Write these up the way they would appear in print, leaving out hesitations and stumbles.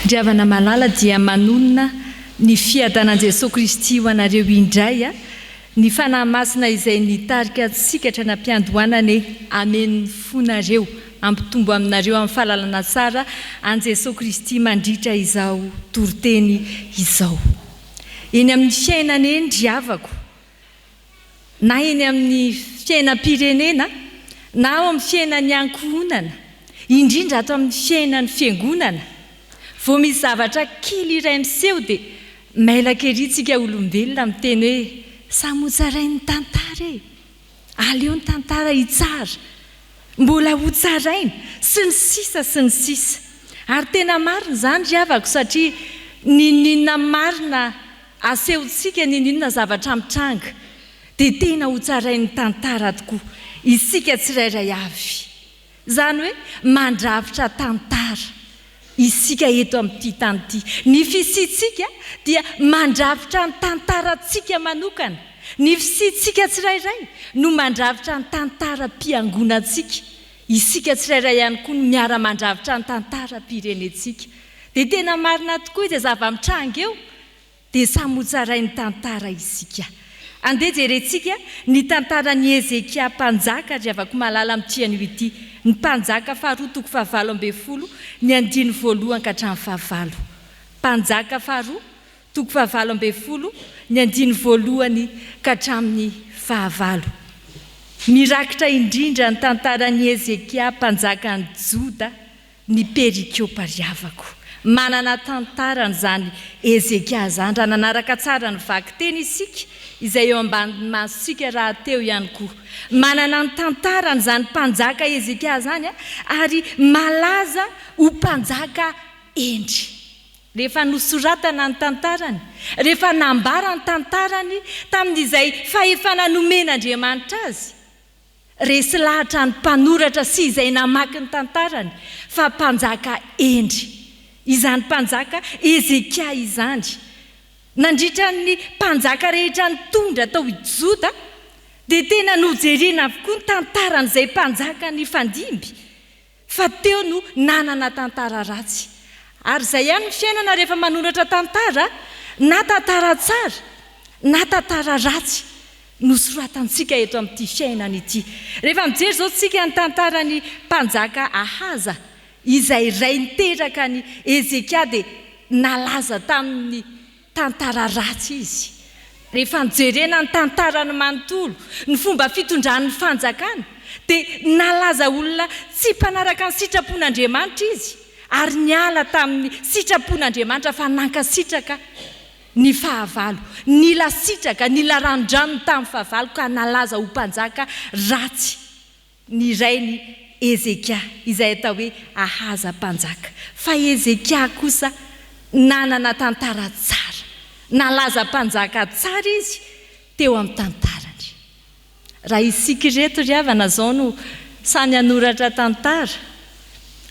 Driavana malala dia manonona ny fiadanan'i Jesosy Kristy ho anareo indray ny fanahy masina izay nitarika tsikatra na mpiandohanany amen'ny fonareo ampitombo aminareo amin'ny fahalalana tsara an Jesosy Kristy mandritra izao toriteny izao. Eny amin'ny fiainana eny driavako, na eny amin'ny fiainam-pirenena, na ao amin'ny fiainan'ny ankohonana, indrindra ato amin'ny fiainan'ny fiangonana, vao misy zavatra kely iray miseho dia maila keritsika olombelona miteny hoe samotsarainy tantara e, aleo ny tantara hitsara, mbola ho tsarainy sy ny sisa sy ny sisa. Ary tena marina izany driavako satria ninona marina asehontsika ninona zavatra mitranga dia tena ho tsarainy tantara tokoa isika tsirairay avy. Izany hoe mandravitra tantara isika eto amin'ity tany ity. Ny fisiantsika dia mandravitra ny tantarantsika manokana. Ny fisiantsika tsirairay no mandravitra ny tantaram-piangonantsika. Isika tsirairay ihany koa no miara mandravitra ny tantaram-pirenentsika. Dia tena marina tokoa izay zava-mitranga eo dia samotsarainy tantara isika. Andeha jerentsika ny tantaran'i Ezekia mpanjaka driavako malala amin'ity anio ity. Ny mpanjaka faharoa toko 7:10 ny 1:1 ka hatramin'ny 5. Mpanjaka faharoa toko 7:10 ny 1:1 ka hatramin'ny 5. Mirakitra indrindra ny tantaran'i Ezekia mpanjakan'i Joda ny perikiopa riavako. Manana tantarany zany Ezekia zany, raha nanaraka tsara ny vaky teny isika izay eo ambany masika raha teo ihany koa. Manana ny tantarany zany mpanjaka Ezekia zany ary malaza ho mpanjaka endry. Rehefa nosoratana ny tantarany, rehefa nambara ny tantarany tamin'izay faefana nomen'Andriamanitra azy, resy lahatra ny mpanoratra sy izay namaky ny tantarany fa mpanjaka endry. Izany mpanjaka Ezekia izany. Nandritra ny mpanjaka rehetra nitondra tao i Joda dia tena nojerena avokoa ny tantaran'izay mpanjaka ny fandimby fa teo no nanana tantara ratsy. Ary izay ihany ny fiainana rehefa manoratra tantara, na tantara tsara na tantara ratsy nosoratantsika eto amin'ity fiainana ity. Rehefa mijery izao tsika ny tantarany mpanjaka Ahaza izay ray niteraka ny Ezekia dia nalaza tamin'ny tantara ratsy izy. Rehefa nijerena ny tantarany manontolo, ny fomba fitondran'ny fanjakana dia nalaza olona tsy mpanaraka ny sitrapon'Andriamanitra izy ary niala tamin'ny sitrapon'Andriamanitra fa nankasitraka ny fahavalo, nila sitraka, nila ranondranony tamin'ny fahavalo ka nalaza ho mpanjaka ratsy ny rainy Ezekia izay atao hoe Ahaza mpanjaka. Fa Ezekia kosa nanana tantara tsara, nalaza mpanjaka tsara izy teo amin'ny tantarany. Raha isika ireto riavana zao no samy hanoratra tantara,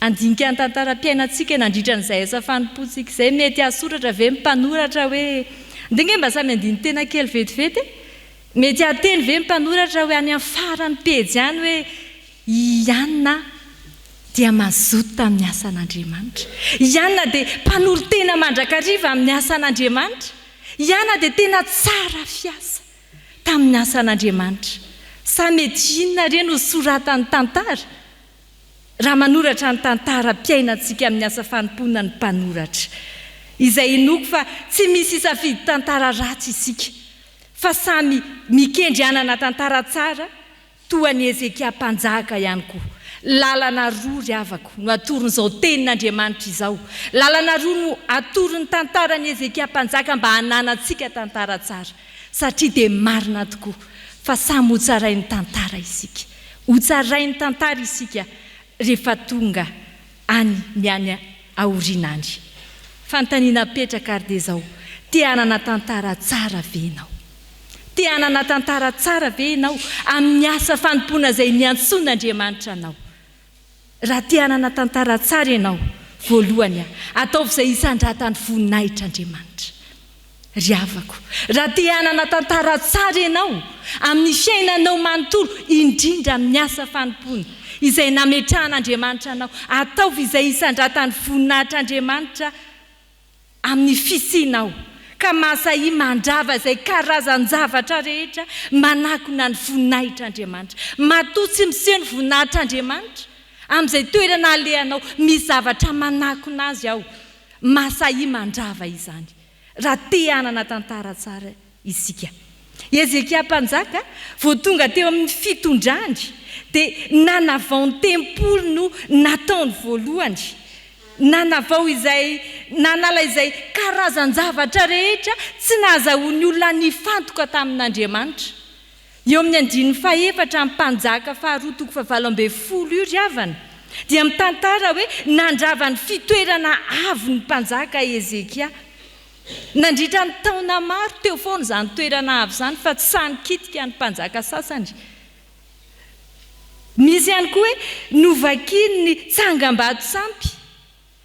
andinika ny tantaram-piainantsika nandritra n'izay asa fanompotsika izay mety asoratra ve mpanoratra hoe ndenge mba samy andiny tena kely vetivety, mety ateny ve mpanoratra hoe any amin'ny farany pejy ihany hoe Ianna dia mazoto tamin'ny asan'Andriamanitra. Ianna dia mpanolo tena mandrakariva amin'ny asan'Andriamanitra. Ianna dia tena tsara fiasa tamin'ny asan'Andriamanitra. Sa mety inona re no soratany tantara? Raha manoratra ny tantara mpiainantsika amin'ny asa fanompoana ny mpanoratra. Izay inoko fa tsy misy isafidy tantara ratsy isika, fa samy mikendry anana tantara tsara toa ny Ezekia mpanjaka ihany koa. Lalana roa riavako no atoron'izao tenin'Andriamanitra izao. Lalana roa no atorony tantarany Ezekia mpanjaka mba hananantsika tantara tsara satria dia marina tokoa fa samy ho tsarainy tantara isika. Ho tsarainy tantara isika rehefa tonga any ny any aorinany. Fantaniana petraka ary dia zao, te hanana tantara tsara ve ianao? Te hanana tantara tsara ve ianao amin'ny asa fanompoana izay niantson'Andriamanitra anao? Raha te hanana tantara tsara ianao, voalohany ataovy izay hisandratan'ny voninahitr'Andriamanitra. Riavako, raha te hanana tantara tsara ianao amin'ny fiainanao manontolo, indrindra amin'ny asa fanompoana izay nametrahan'Andriamanitra anao, ataovy izay hisandratan'ny voninahitr'Andriamanitra amin'ny fisinao ka masahi mandrava izay karazan-javatra rehetra manakona ny voninahitr'Andriamanitra. Matoa tsy miseho ny voninahitr'Andriamanitra amin'izay toerana alehanao misy zavatra manakona azy ao. Masahi mandrava izany raha te hanana tantara tsara isika. Hezekia mpanjaka vao tonga teo amin'ny fitondrany dia nanavao ny tempolo no nataony voalohany. Nanavao izay nanala izay karazan-javatra rehetra tsy nahazahoan'ny olona nifantoka tamin'Andriamanitra. Eo amin'ny 14 amin'ny mpanjaka faharoa toko 7 io riavana dia mitantara hoe nandrava ny fitoerana avo ny mpanjaka Hezekia. Nandritra ny taona maro teo foana izany toerana avo izany fa tsy sanikitika ny mpanjaka sasany. Misy ihany koa hoe novakiny ny tsangam-bato sampy.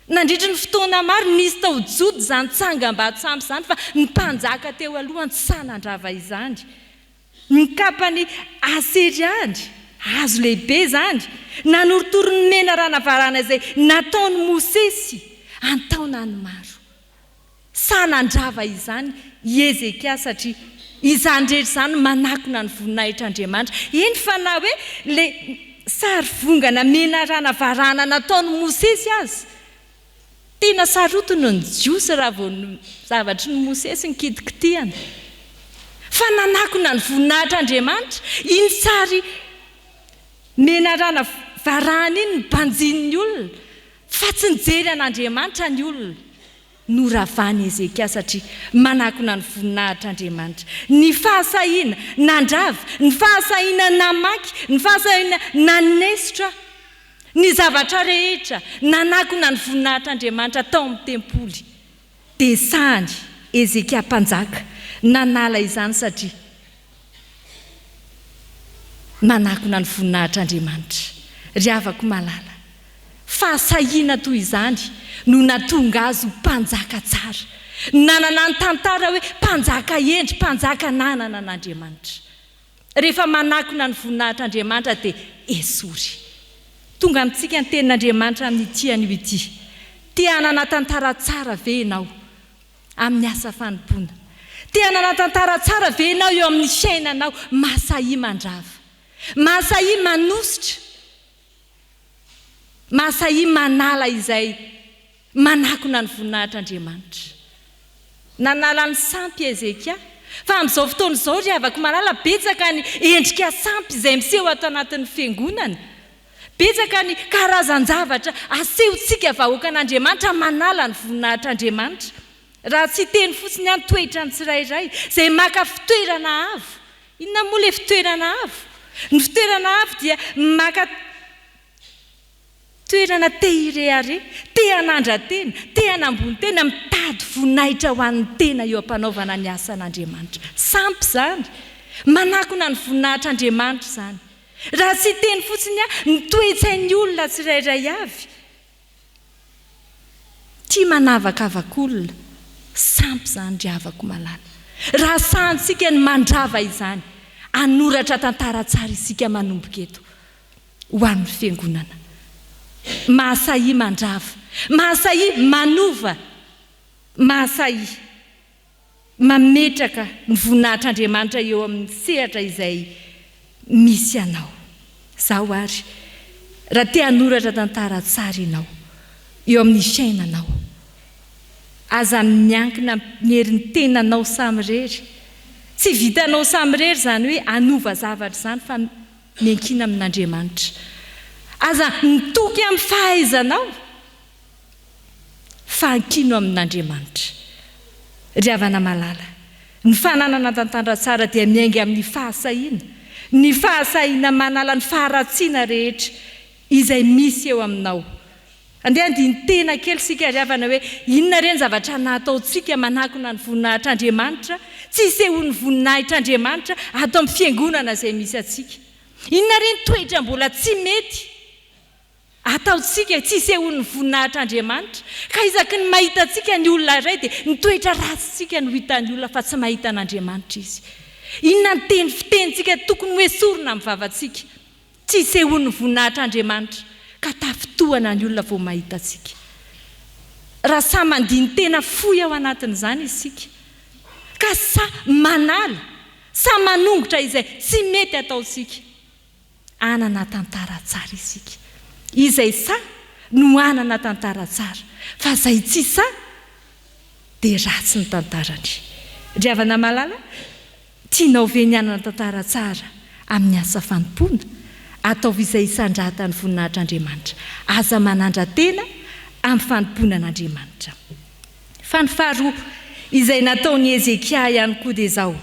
Nandritra ny fotoana maro nisy tao jody izany tsangam-bato sampy izany fa ny mpanjaka teo alohany tsy sanandrava izany. Ny kapany aseriany hazo lehibe izany nanorotoro ny mena ranavarana izay nataony Mosesy antaona ny maro. Sanandrava izany Hezekia satria izany rehetra izany manakona ny voninahitr'Andriamanitra. Eny fa na hoe le sary vongana mena ranavarana nataony Mosesy azy tena sarotiny ny jiosy raha vao zavatry ny Mosesy ny kitikitihana. Fa nanakona ny voninahitr'Andriamanitra. Iny sary mena ranavarana iny ny banjin'ny olona fa tsy nijery an'Andriamanitra ny olona. Noravany Hezekia satria manakona ny voninahitr'Andriamanitra. Ny fahasahiana nandrava, ny fahasahiana namaky, ny fahasahiana nanesitra, ny zavatra rehetra nanakona ny voninahitr'Andriamanitra tao amin'ny tempoly. Dia sahany Hezekia mpanjaka nanala izany satria manakona ny voninahitr'Andriamanitra. Ry havako malala, fahasahiana toy izany no natonga azy ho mpanjaka tsara. Nanana ny tantara hoe mpanjaka endry, mpanjaka nanana an'Andriamanitra. Rehefa manakona ny voninahitr'Andriamanitra dia esory. Tonga amintsika ny tenin'Andriamanitra amin'ity anio ity. Te hanana tantara tsara ve ianao amin'ny asa fanompoana? Te hanana tantara tsara ve ianao eo amin'ny fiainanao? Masahi mandrava, masahi manositra, masahi manala izay manakona ny voninahitr'Andriamanitra. Nanala ny sampy Hezekia fa amin'izao fotoana izao ry havako malala betsaka ny endrika sampy izay miseho ato anatin'ny fiangonana. Betsaka ny karazan-javatra asehontsika vahoaka an'Andriamanitra manala ny voninahitr'Andriamanitra. Raha tsy teny fotsiny ihany toetrany tsirairay izay maka fitoerana avo. Inona moa ilay fitoerana avo? Ny fitoerana avo dia maka toerana te hireare, te hanandra-tena, te hanambony tena, mitady voninahitra ho an'ny tena eo ampanaovana ny asan'Andriamanitra. Sampy izany, manakona ny voninahitr'Andriamanitra izany. Raha tsy teny fotsiny ny toe-tsain'ny olona tsirairay avy, tia manavakavaka olona, sampy izany ry havako malala. Raha sahantsika ny mandrava izany, anoratra tantara tsara isika manomboka eto ho an'ny fiangonana. Mahasahi mandrava, mahasahi manova, mahasahi mametraka ny voninahitr'Andriamanitra eo amin'ny sehatra izay misy anao. Zao ary, raha te hanoratra tantara tsara ianao eo amin'ny fiainanao, aza miankina ny herin'ny tenanao samirery. Tsy vitanao samirery izany hoe anova zavatra izany fa miankina amin'Andriamanitra. Aza mitoky amin'ny fahaizanao fahankino amin'Andriamanitra. Ry havana malala, ny fananana tantara tsara dia miainga amin'ny fahasahiana. Ny fahasahiana manala ny faharatsiana rehetra izay misy eo aminao. Andeha andiny tena kely sika ry havana hoe inona ireny zavatra nataontsika manakona ny voninahitr'Andriamanitra, tsy hisehoan'ny voninahitr'Andriamanitra ato amin'ny fiangonana izay misy atsika. Inona ireny toetra mbola tsy mety ataontsika tsy hisehoan'ny voninahitr'Andriamanitra, ka isaky ny mahita antsika ny olona iray dia ny toetra ratsitsika no hitan'ny olona fa tsy mahita an'Andriamanitra izy. Inona ny teny fitenitsika tokony hoesorina amin'ny vavantsika, tsy hisehoan'ny voninahitr'Andriamanitra ka tafitohana ny olona vao mahita antsika. raha sa mandiny tena foy ao anatin'izany isika ka sa manala sa manongotra izay tsy mety ataosika anana tantara tsara isika izay sa no anana tantara tsara fa zay tsy sa dia ratsy ny tantarany. Ry havana malala, tianao ve ny anana tantara tsara amin'ny asa fanompoana ataovy izay isandrata ny voninahitr'Andriamanitra aza manandra-tena amin'ny fanompoana an'Andriamanitra. Fa ny faharoa izay nataony Ezekia ihany koa dia izao,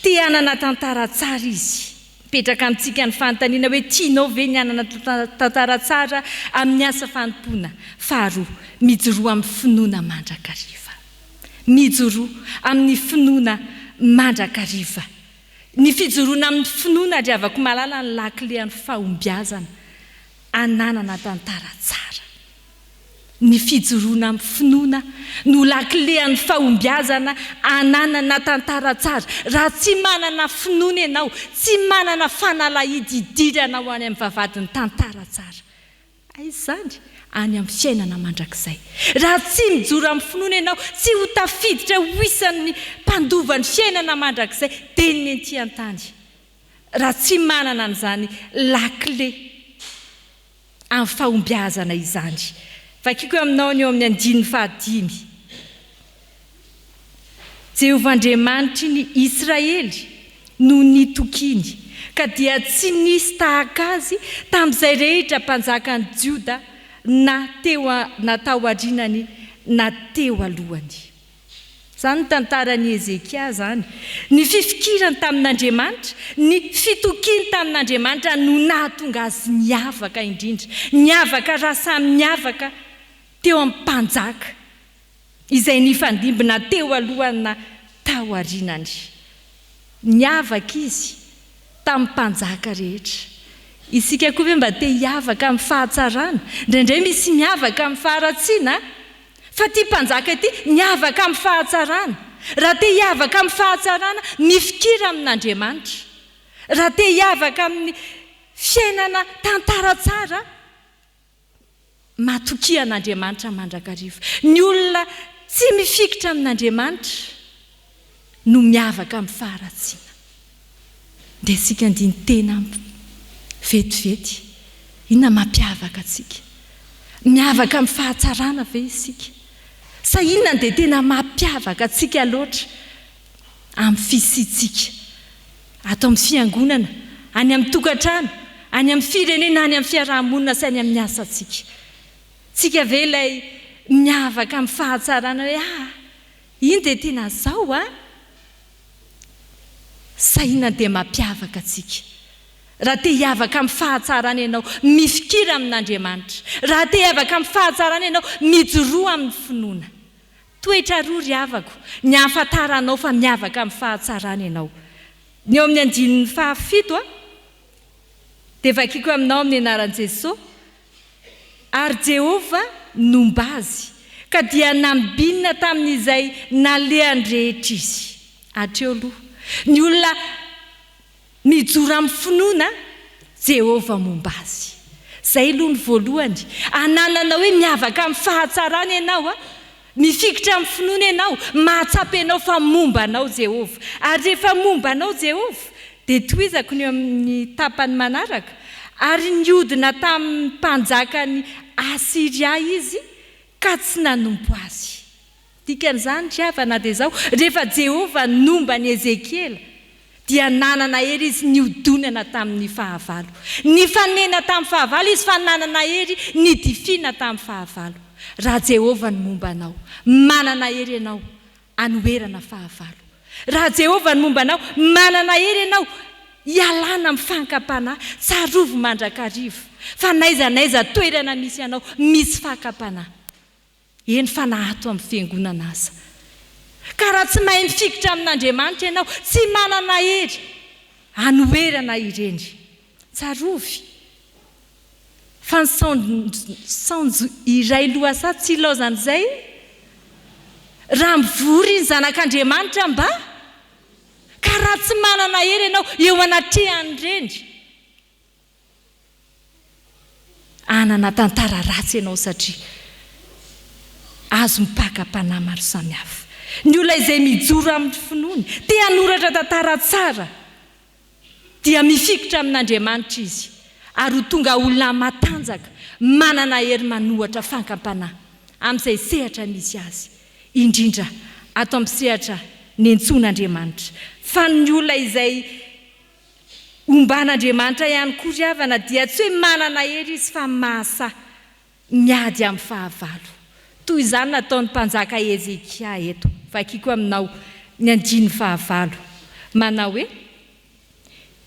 tia anana tantara tsara izy. Petraka amintsika ny fanontaniana hoe tianao ve ny anana tantara tsara amin'ny asa fanompoana. Faharoa, mijoroa amin'ny finoana mandrakariva. Mijoroa amin'ny finoana mandrakariva. Ny fijoroana amin'ny finoana dia avako malala ny lakile amin'ny fahombiazana ananana tantara tsara. Ny fijoroana amin'ny finoana no lakile amin'ny fahombiazana ananana tantara tsara. Raha tsy manana finoana ianao, tsy manana fanalahidy idirana ho any amin'ny vavadiny tantara tsara, aizany any amin'ny fiainana mandrakizay. Raha tsy mijoro amin'ny finoana ianao, tsy ho tafiditra ho isan'ny mpandovan'ny fiainana mandrakizay dia ny ety an-tany. Raha tsy manana an'izany lakile amin'ny fahombiazana izany. Vakiko aminao ny eo amin'ny 5:5. Jehovah-Andriamanitry ny Israely no nitokiny, ka dia tsy nisy tahaka azy tamin'izay rehetra mpanjakany Joda na tao aorianany na teo alohany. Zany ny tantaran'i Ezekia zany. Ny fifikirany tamin'Andriamanitra, ny fitokiny tamin'Andriamanitra no nahatonga azy niavaka indrindra. Niavaka raha samy niavaka teo amin'ny mpanjaka izay nifandimbina teo alohany na tao aorianany. Niavaka izy tamin'ny mpanjaka rehetra. Isika koa ve mba te hiavaka amin'ny fahatsarana? Indraindray misy miavaka amin'ny faharatsiana, fa ty mpanjaka ity niavaka amin'ny fahatsarana. Raha te hiavaka amin'ny fahatsarana, mifikira amin'Andriamanitra. Raha te hiavaka amin'ny fiainana tantara tsara, matokia an'Andriamanitra mandrakariva. Ny olona tsy mifikitra amin'Andriamanitra no miavaka amin'ny faharatsiana. Dia sika andiny tena vetivety, inona mampiavaka atsika? Miavaka amin'ny fahatsarana ve isika? Sa inona dia tena mampiavaka atsika loatra amin'ny fisitsika? Ato amin'ny fiangonana, any amin'ny tokantrano, any amin'ny firenena, any amin'ny fiarahamonina sy any amin'ny asantsika. Tsika ve ilay miavaka amin'ny fahatsarana hoe iny dia tena zao Sa inona dia mampiavaka atsika? Raha te hiavaka amin'ny fahatsarana ianao, mifikira amin'Andriamanitra. Raha te hiavaka amin'ny fahatsarana ianao, mijoroa amin'ny finoana. Toetra roa ry havako, ny ahafantaranao fa miavaka amin'ny fahatsarana ianao. Ny eo amin'ny 5:7 dia vakiko aminao amin'ny anaran'i Jesosy. Ary Jehovah nomba azy, ka dia nambinina tamin'izay nalehany rehetra izy. Hatreo aloha, ny olona mijoro amin'ny finoana, Jehovah momba azy. Zay aloha ny voalohany. Ananana hoe miavaka amin'ny fahatsarana ianao, mifikitra amin'ny finoana ianao, mahatsapy ianao fa momba anao Jehovah. Ary rehefa momba anao Jehovah, dia tohizako ny amin'ny tapany manaraka, ary niodina tamin'ny mpanjakany Asiria izy, ka tsy nanompo azy. Dikan'izany ry havana dia zao, rehefa Jehovah nomba ny Ezekiela, dia nanana hery izy niodonana tamin'ny fahavalo. Ny fanena tamin'ny fahavalo izy fa nanana hery nidifina tamin'ny fahavalo. Raha Jehovah ny momba anao, manana hery ianao anoherana fahavalo. Raha Jehovah ny momba anao, manana hery ianao hialana amin'ny fankapana, tsarovo mandrakariva. Fa naiza toerana misy ianao, misy fankapana. Eny fa nahato amin'ny fiangonana aza. Ka raha tsy mahay mifikitra amin'Andriamanitra ianao, tsy manana hery anoherana ireny. Tsarovy. Fa ny saonjo iray lohasa tsy ilaozany izay, raha mivory ny zanak'Andriamanitra mba, ka raha tsy manana hery ianao eo anatrehany ireny, anana tantara ratsy ianao satria azo mipaka-panahy maro samihafa. Ny olona izay mijoro amin'ny finoany, te hanoratra tantara tsara, dia mifikitra amin'Andriamanitra izy, ary ho tonga olona matanjaka, manana hery manohatra fankam-panahy amin'izay sehatra misy azy, indrindra ato amin'ny sehatra nentsoan'Andriamanitra. Fa ny olona izay omban'Andriamanitra ihany koa ry havana dia tsy hoe manana hery izy fa mahasa miady amin'ny fahavalo. Toy izany nataon'ny mpanjaka Ezekia eto. Vakiko aminao ny 9:5 manao hoe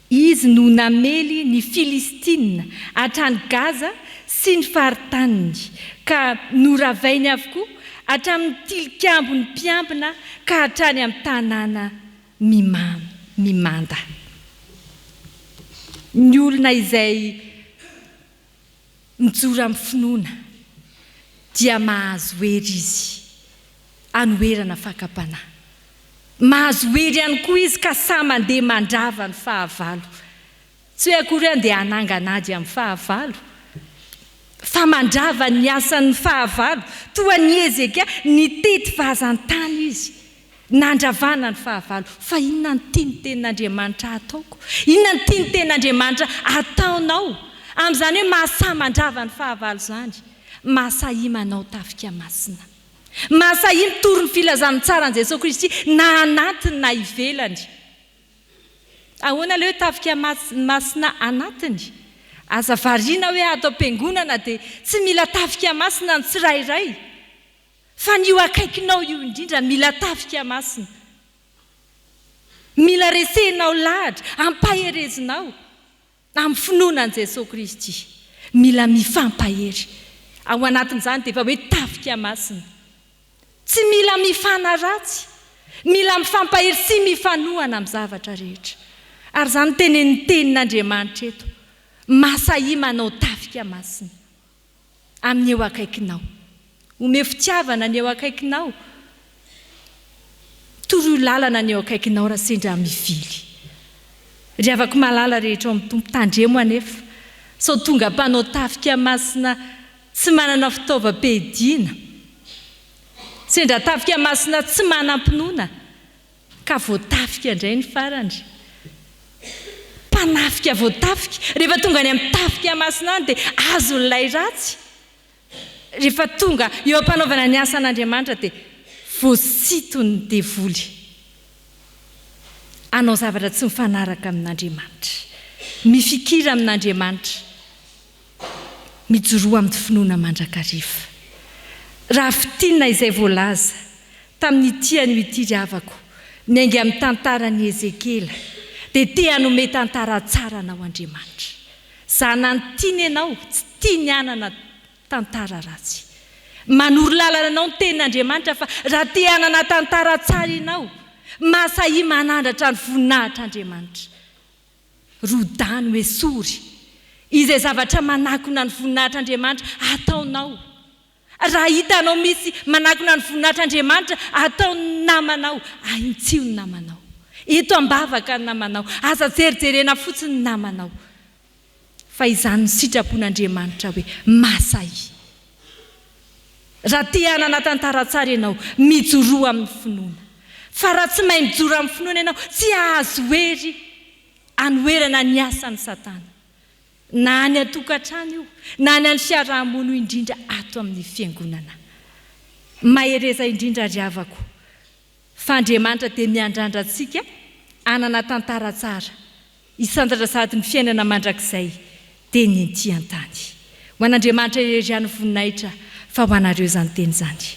izy no namely ny Filistina hatrany Gaza sy ny faritaniny, ka noravainy avokoa hatramin'ny tilikambo ny mpiambina ka hatrany amin'ny tanàna mimanda. Ny olona izay mijoro amin'ny finoana dia mahazo hery izy anoherana fakam-panahy. Mahazo hery ihany koa izy ka sa mandeha mandrava ny fahavalo. Tsy hoe akory andeha hanangana ady amin'ny fahavalo, fa mandrava ny asan'ny fahavalo. Toa ny Ezekia nitety vazan-tany izy, nandravana ny fahavalo. Fa inona ny tiany tenin'Andriamanitra ataoko? Inona ny tiany tenin'Andriamanitra ataonao? Amin'izany hoe mahasa mandrava ny fahavalo zany, mahasa manao tafika masina, mahasa mitory ny filazan'ny tsaran'i Jesosy Kristy na anatiny na ivelany. Ahoana ilay hoe tafika masina anatiny? Aza variana hoe ato am-piangonana dia tsy mila tafika masina ny tsirairay, fa ny io akaikinao io indrindra mila tafika masina. Mila resenao lahatra, ampaherezinao amin'ny finoanan'i Jesosy Kristy. Mila mifampahery. Ao anatin'izany dia efa hoe tafika masina. Tsy mila mifana ratsy, mila mifampahery sy mifanohana amin'ny zavatra rehetra. Ary izany tenen'ny tenin'Andriamanitra eto, mahasa manao tafika masina amin'ny eo akaikinao. Ome fitiavana ny eo akaikinao. Toroy lalana ny eo akaikinao raha sendra mivily. Ry avako malala rehetra ao amin'ny tompo tandremo anefa, sao tonga mpanao tafika masina tsy manana fitaovam-piadiana, sendra tafika masina tsy manam-pinoana, ka voatafika indray ny farany. Mpanafika voatafika, rehefa tonga any amin'ny tafika masina any dia azo ilay ratsy. Rehefa tonga eo am-panaovana ny asan'Andriamanitra dia voasito ny devoly. Anao zavatra tsy mifanaraka amin'Andriamanitra, mifikira amin'Andriamanitra, mijoroa amin'ny finoana mandrakariva. Raha fitinina izay voalaza tamin'ny tiany ity ry havako, miainga amin'ny tantaran'i Ezekiela, dia te hanome tantara tsara anao Andriamanitra. Zana ny tiany ianao, tsy tiany hanana tantara ratsy. Manoro lalana anao ny tenin'Andriamanitra, fa raha te hanana tantara tsara ianao, mahasa manandratra ny voninahitr'Andriamanitra. Rodany hoe sory izay zavatra manakona ny voninahitr'Andriamanitra ataonao. Raha hitanao misy manakona ny voninahitr'Andriamanitra ataon'ny namanao, aintsio ny namanao. Eto ambavaka ny namanao, aza jerijerena fotsiny ny namanao. Fa izany ny sitrapon'Andriamanitra hoe mahasa. Raha te hanana tantara tsara ianao, mijoroa amin'ny finoana. Fa raha tsy mahay mijoro amin'ny finoana ianao, tsy ahazo hery anoherana ny asan'ny Satana. Na any atokantrano io, na any amin'ny fiarahamonina indrindra ato amin'ny fiangonana. Mahereza indrindra ry havako, fa Andriamanitra dia miandrandra antsika hanana tantara tsara, hisantatra sady ny fiainana mandrakizay dia ny ety an-tany. Ho an'Andriamanitra irery any voninahitra, fa ho anareo izany teny izany.